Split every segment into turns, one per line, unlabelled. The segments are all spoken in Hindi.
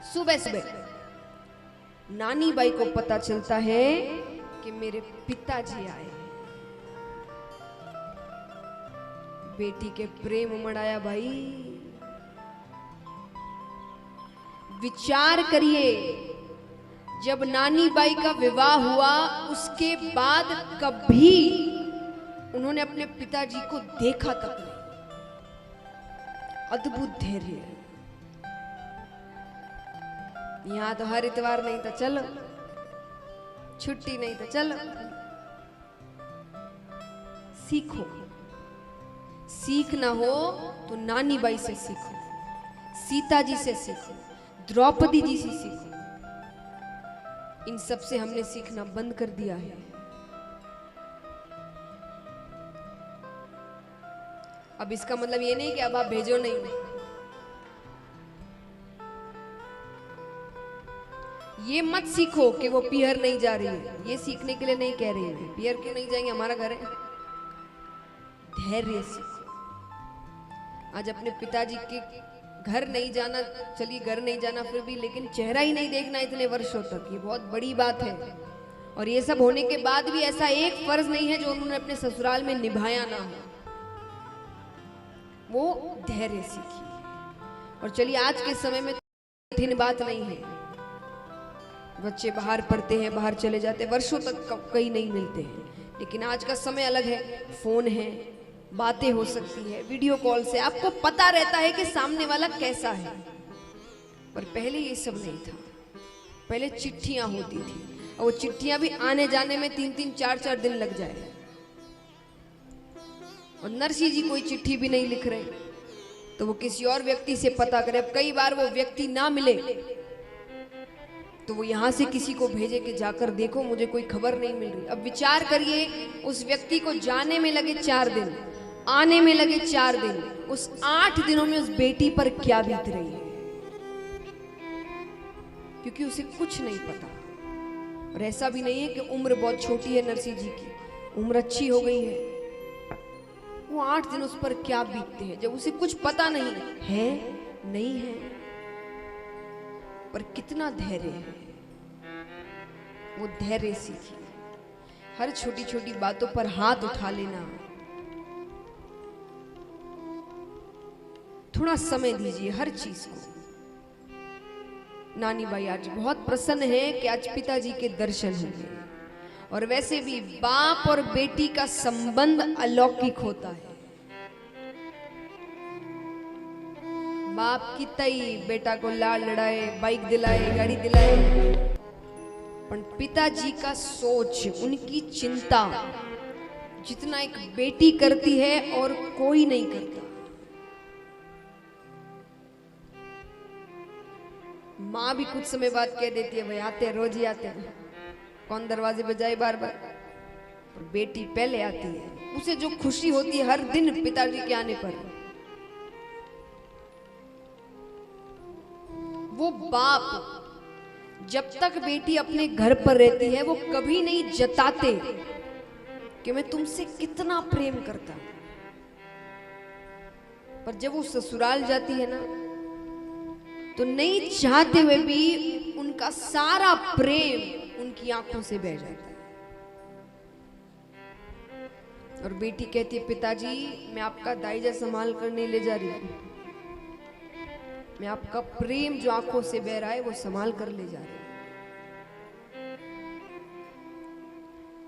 सुबह सुबह नानी बाई को पता चलता है कि मेरे पिताजी आए हैं। बेटी के प्रेम उमड़ आया भाई। विचार करिए, जब नानी बाई का विवाह हुआ उसके बाद कभी उन्होंने अपने पिताजी को देखा तक नहीं। अद्भुत धैर्य। यहां तो हर इतवार नहीं तो चलो, छुट्टी नहीं तो चलो। सीखो, सीखना हो तो नानी बाई से सीखो, सीता जी से सीखो, द्रौपदी जी से सीखो। इन सब से हमने सीखना बंद कर दिया है। अब इसका मतलब ये नहीं कि अब आप भेजो नहीं, ये मत सीखो कि वो पियर नहीं जा रही है। ये सीखने के लिए नहीं कह रही है पियर क्यों नहीं जाएंगे, हमारा घर है। धैर्य सीखो। आज अपने पिताजी के घर नहीं जाना, चलिए घर नहीं जाना फिर भी, लेकिन चेहरा ही नहीं देखना इतने वर्षों तक, ये बहुत बड़ी बात है। और ये सब होने के बाद भी ऐसा एक फर्ज नहीं है जो उन्होंने अपने ससुराल में निभाया ना हो। वो धैर्य सीखिए। और चलिए आज के समय में कठिन बात नहीं है, बच्चे बाहर पढ़ते हैं, बाहर चले जाते हैं, वर्षों तक कहीं नहीं मिलते हैं। लेकिन आज का समय अलग है, फोन है, बातें हो सकती है, वीडियो कॉल से आपको पता रहता है कि सामने वाला कैसा है। पर पहले ये सब नहीं था। पहले चिट्ठियां होती थी और वो चिट्ठियां भी आने जाने में 3-3 4-4 दिन लग जाए। और नरसी जी कोई चिट्ठी भी नहीं लिख रहे तो वो किसी और व्यक्ति से पता करे। अब कई बार वो व्यक्ति ना मिले तो वो यहां से किसी को भेजे कि जाकर देखो मुझे कोई खबर नहीं मिल रही। अब विचार करिए, उस व्यक्ति को जाने में लगे 4 दिन, आने में लगे 4 दिन, उस 8 दिनों में उस बेटी पर क्या बीत रही है, क्योंकि उसे कुछ नहीं पता। और ऐसा भी नहीं है कि उम्र बहुत छोटी है नरसी जी की, उम्र अच्छी हो गई है। वो 8 दिन उस पर क्या बीतते हैं जब उसे कुछ पता नहीं है, नहीं है, पर कितना धैर्य है। वो धैर्य सीखिए। हर छोटी छोटी बातों पर हाथ उठा लेना, थोड़ा समय दीजिए हर चीज को। नानी बाई आज बहुत प्रसन्न है कि आज पिताजी के दर्शन हुए। और वैसे भी बाप और बेटी का संबंध अलौकिक होता है। बाप की तई बेटा को लाड़ लड़ाए, बाइक दिलाए, गाड़ी दिलाए, पर पिताजी का सोच, उनकी चिंता जितना एक बेटी करती है और कोई नहीं करता। माँ भी कुछ समय बाद कह देती है भाई आते हैं, रोज ही आते हैं, कौन दरवाजे पे जाए बार बार। और बेटी पहले आती है, उसे जो खुशी होती है हर दिन पिताजी के आने पर, वो बाप जब तक बेटी अपने घर पर रहती है वो कभी नहीं जताते कि मैं तुमसे कितना प्रेम करता हूं। पर जब वो ससुराल जाती है ना तो नहीं चाहते हुए भी उनका सारा प्रेम उनकी आंखों से बह जाता है। और बेटी कहती है पिताजी मैं आपका दाइजा संभाल कर नहीं ले जा रही हूं, मैं आपका प्रेम जो आंखों से बह रहा है वो संभाल कर ले जा रही हूं।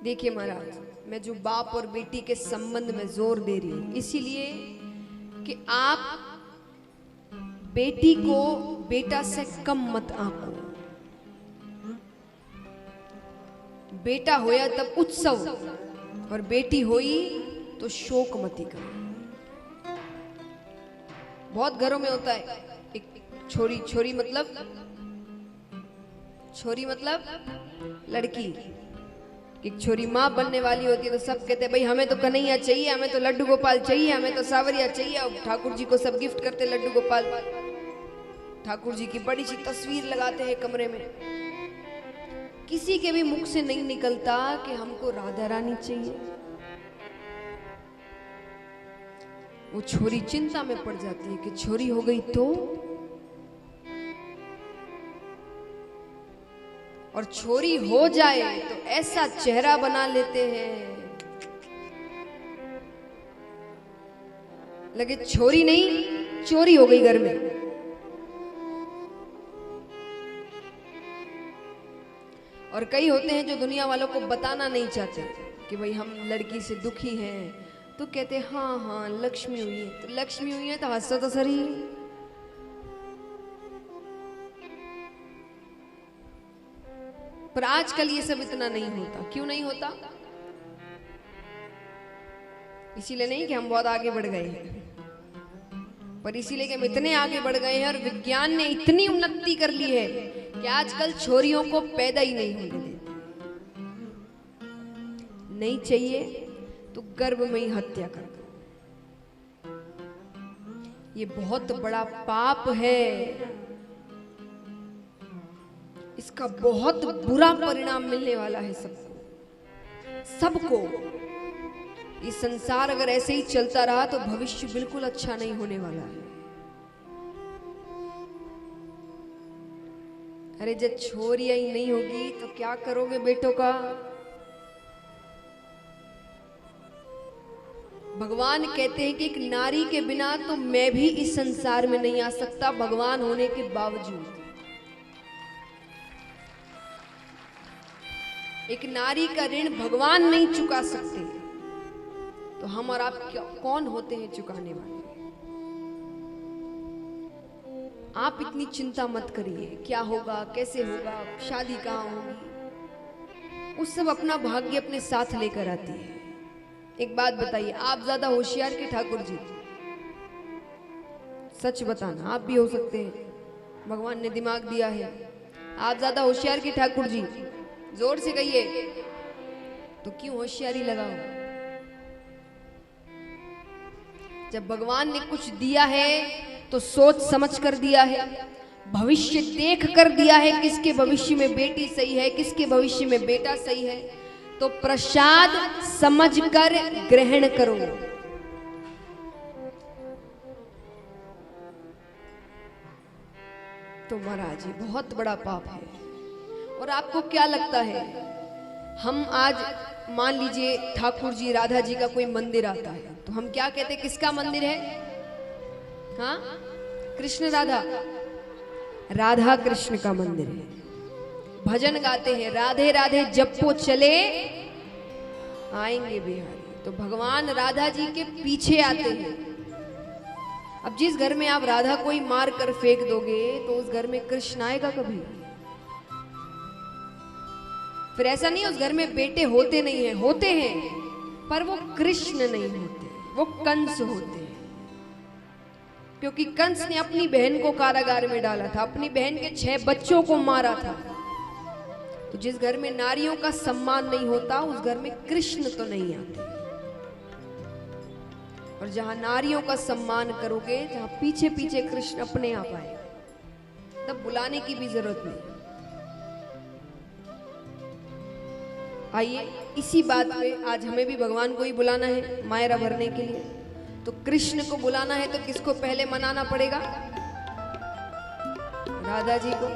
देखिए महाराज, मैं जो बाप और बेटी के संबंध में जोर दे रही हूं इसीलिए कि आप बेटी को बेटा से कम मत आंको। बेटा होया तब उत्सव और बेटी हुई तो शोक मती करो। बहुत घरों में होता है, एक छोरी मतलब लड़की, एक छोरी माँ बनने वाली होती है तो सब कहते हैं भाई हमें तो कन्हैया चाहिए, हमें तो लड्डू गोपाल चाहिए, हमें तो सावरिया चाहिए। और ठाकुर जी को सब गिफ्ट करते लड्डू गोपाल, ठाकुर जी की बड़ी सी तस्वीर लगाते हैं कमरे में। किसी के भी मुख से नहीं निकलता कि हमको राधा रानी चाहिए। वो छोरी चिंता में पड़ जाती है कि छोरी हो गई तो और छोरी हो जाए तो ऐसा चेहरा बना लेते हैं लगे छोरी नहीं चोरी हो गई घर में। और कई होते हैं जो दुनिया वालों को बताना नहीं चाहते कि भाई हम लड़की से दुखी हैं, तो कहते हैं हाँ हाँ लक्ष्मी हुई है, तो लक्ष्मी हुई है तो हंसो तो सही। पर आजकल ये सब इतना नहीं होता। क्यों नहीं होता? इसीलिए नहीं कि हम बहुत आगे बढ़ गए हैं, पर इसीलिए कि हम इतने आगे बढ़ गए हैं और विज्ञान ने इतनी उन्नति कर ली है कि आजकल छोरियों को पैदा ही नहीं होने देते। नहीं चाहिए तो गर्भ में ही हत्या कर दो। ये बहुत बड़ा पाप है, इसका बहुत बुरा परिणाम मिलने वाला है सबको। ये संसार अगर ऐसे ही चलता रहा तो भविष्य बिल्कुल अच्छा नहीं होने वाला है। अरे जब छोरियां ही नहीं होगी तो क्या करोगे बेटों का? भगवान कहते हैं कि एक नारी के बिना तो मैं भी इस संसार में नहीं आ सकता, भगवान होने के बावजूद। एक नारी का ऋण भगवान नहीं चुका सकते, तो हम और आप कौन होते हैं चुकाने वाले? आप इतनी चिंता मत करिए क्या होगा, कैसे होगा, शादी कहाँ होगी, उस सब अपना भाग्य अपने साथ लेकर आती है। एक बात बताइए, आप ज्यादा होशियार के ठाकुर जी? सच बताना, आप भी हो सकते हैं, भगवान ने दिमाग दिया है। आप ज्यादा होशियार के ठाकुर जी? जोर से कहिए। तो क्यों होशियारी लगाओ? जब भगवान ने कुछ दिया है तो सोच समझ कर दिया है, भविष्य देख कर दिया है, किसके भविष्य में बेटी सही है, किसके भविष्य में बेटा सही है, तो प्रसाद समझकर ग्रहण करो। तो महाराज जी बहुत बड़ा पाप है। और आपको क्या लगता है, हम आज मान लीजिए ठाकुर जी राधा जी का कोई मंदिर आता है तो हम क्या कहते हैं, किसका मंदिर है? हाँ, कृष्ण राधा, राधा कृष्ण का मंदिर है। भजन गाते हैं, राधे राधे जपो चले आएंगे बिहारी। तो भगवान राधा जी के पीछे आते हैं। अब जिस घर में आप राधा को ही मार कर फेंक दोगे तो उस घर में कृष्ण आएगा कभी? फिर ऐसा नहीं उस घर में बेटे होते नहीं हैं, होते हैं, पर वो कृष्ण नहीं होते, वो कंस होते हैं। क्योंकि कंस ने अपनी बहन को कारागार में डाला था, अपनी बहन के 6 बच्चों को मारा था। तो जिस घर में नारियों का सम्मान नहीं होता उस घर में कृष्ण तो नहीं आते। और जहां नारियों का सम्मान करोगे, जहां पीछे पीछे कृष्ण अपने आप आए, तब बुलाने की भी जरूरत नहीं। आइए इसी बात पे आज हमें भी भगवान को ही बुलाना है मायरा भरने के लिए। तो कृष्ण को बुलाना है तो किसको पहले मनाना पड़ेगा? राधा जी को।